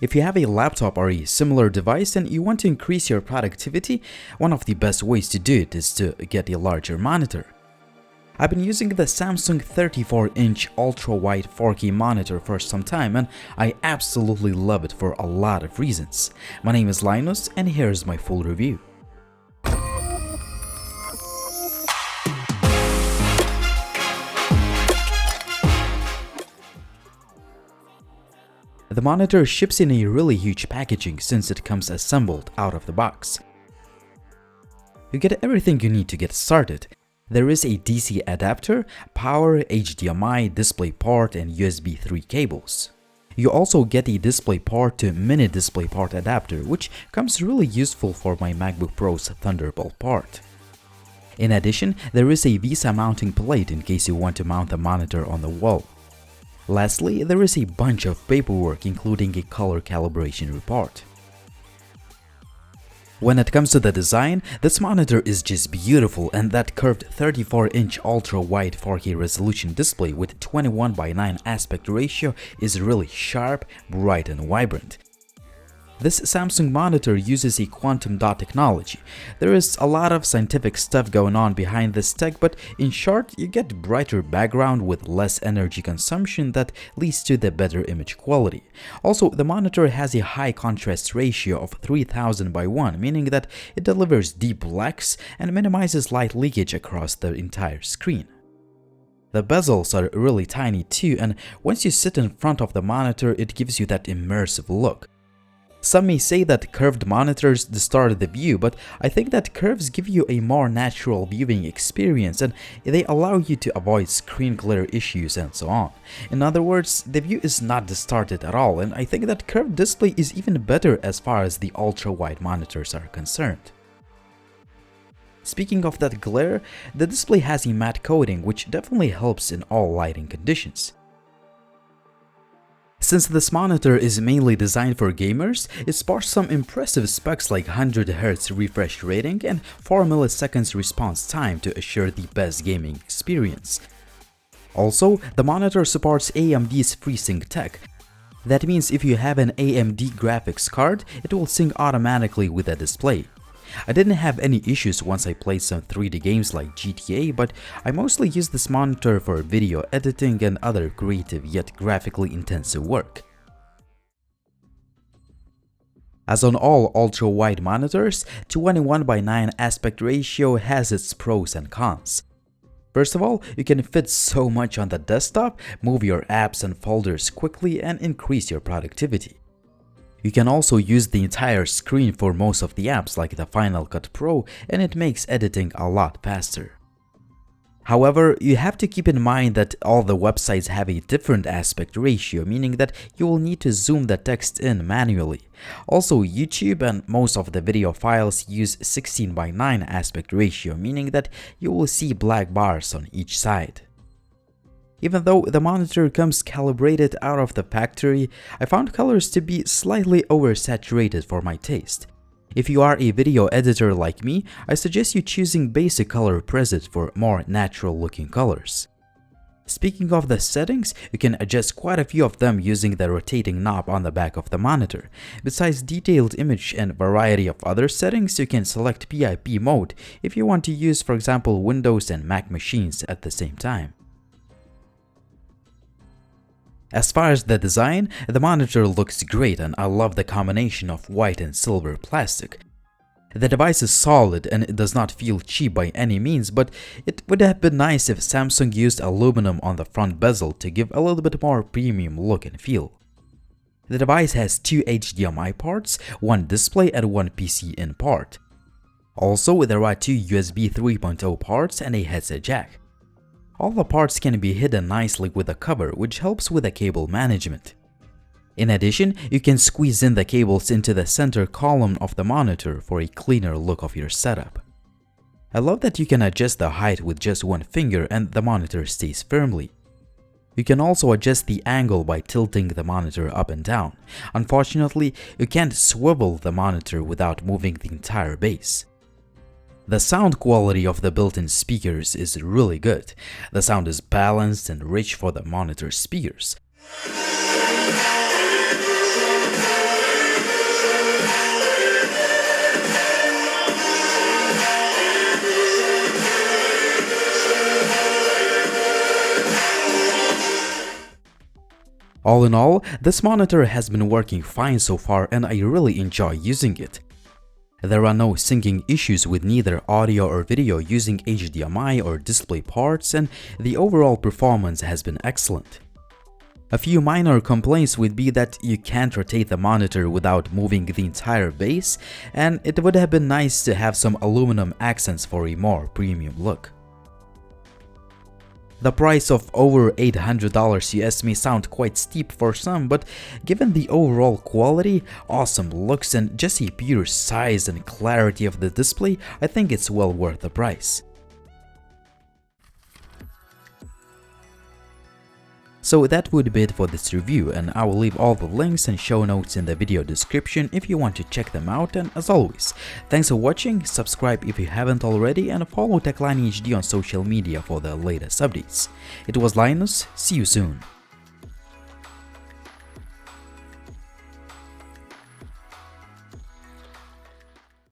If you have a laptop or a similar device and you want to increase your productivity, one of the best ways to do it is to get a larger monitor. I've been using the Samsung 34-inch ultra-wide 4K monitor for some time and I absolutely love it for a lot of reasons. My name is Linus and here's my full review. The monitor ships in a really huge packaging since it comes assembled out of the box. You get everything you need to get started. There is a DC adapter, power, HDMI, DisplayPort, and USB 3 cables. You also get a DisplayPort to mini DisplayPort adapter, which comes really useful for my MacBook Pro's Thunderbolt port. In addition, there is a VESA mounting plate in case you want to mount the monitor on the wall. Lastly, there is a bunch of paperwork including a color calibration report. When it comes to the design, this monitor is just beautiful, and that curved 34-inch ultra-wide 4K resolution display with 21:9 aspect ratio is really sharp, bright and vibrant. This Samsung monitor uses a quantum dot technology. There is a lot of scientific stuff going on behind this tech, but in short, you get brighter background with less energy consumption that leads to the better image quality. Also, the monitor has a high contrast ratio of 3000:1, meaning that it delivers deep blacks and minimizes light leakage across the entire screen. The bezels are really tiny too, and once you sit in front of the monitor, it gives you that immersive look. Some may say that curved monitors distort the view, but I think that curves give you a more natural viewing experience and they allow you to avoid screen glare issues and so on. In other words, the view is not distorted at all, and I think that curved display is even better as far as the ultra-wide monitors are concerned. Speaking of that glare, the display has a matte coating which definitely helps in all lighting conditions. Since this monitor is mainly designed for gamers, it sports some impressive specs like 100Hz refresh rating and 4 milliseconds response time to assure the best gaming experience. Also, the monitor supports AMD's FreeSync tech. That means if you have an AMD graphics card, it will sync automatically with the display. I didn't have any issues once I played some 3D games like GTA, but I mostly use this monitor for video editing and other creative yet graphically intensive work. As on all ultra-wide monitors, 21:9 aspect ratio has its pros and cons. First of all, you can fit so much on the desktop, move your apps and folders quickly, and increase your productivity. You can also use the entire screen for most of the apps like the Final Cut Pro, and it makes editing a lot faster. However, you have to keep in mind that all the websites have a different aspect ratio, meaning that you will need to zoom the text in manually. Also, YouTube and most of the video files use 16:9 aspect ratio, meaning that you will see black bars on each side. Even though the monitor comes calibrated out of the factory, I found colors to be slightly oversaturated for my taste. If you are a video editor like me, I suggest you choosing basic color preset for more natural looking colors. Speaking of the settings, you can adjust quite a few of them using the rotating knob on the back of the monitor. Besides detailed image and variety of other settings, you can select PIP mode if you want to use, for example, Windows and Mac machines at the same time. As far as the design, the monitor looks great and I love the combination of white and silver plastic. The device is solid and it does not feel cheap by any means, but it would have been nice if Samsung used aluminum on the front bezel to give a little bit more premium look and feel. The device has 2 HDMI ports, 1 display and 1 PC in port. Also, there are 2 USB 3.0 ports and a headset jack. All the parts can be hidden nicely with a cover, which helps with the cable management. In addition, you can squeeze in the cables into the center column of the monitor for a cleaner look of your setup. I love that you can adjust the height with just one finger and the monitor stays firmly. You can also adjust the angle by tilting the monitor up and down. Unfortunately, you can't swivel the monitor without moving the entire base. The sound quality of the built-in speakers is really good. The sound is balanced and rich for the monitor speakers. All in all, this monitor has been working fine so far and I really enjoy using it. There are no syncing issues with neither audio or video using HDMI or display ports, and the overall performance has been excellent. A few minor complaints would be that you can't rotate the monitor without moving the entire base, and it would have been nice to have some aluminum accents for a more premium look. The price of over $800 US may sound quite steep for some, but given the overall quality, awesome looks, and just a pure size and clarity of the display, I think it's well worth the price. So that would be it for this review, and I will leave all the links and show notes in the video description if you want to check them out. And as always, thanks for watching, subscribe if you haven't already, and follow TechLineHD on social media for the latest updates. It was Linus, see you soon.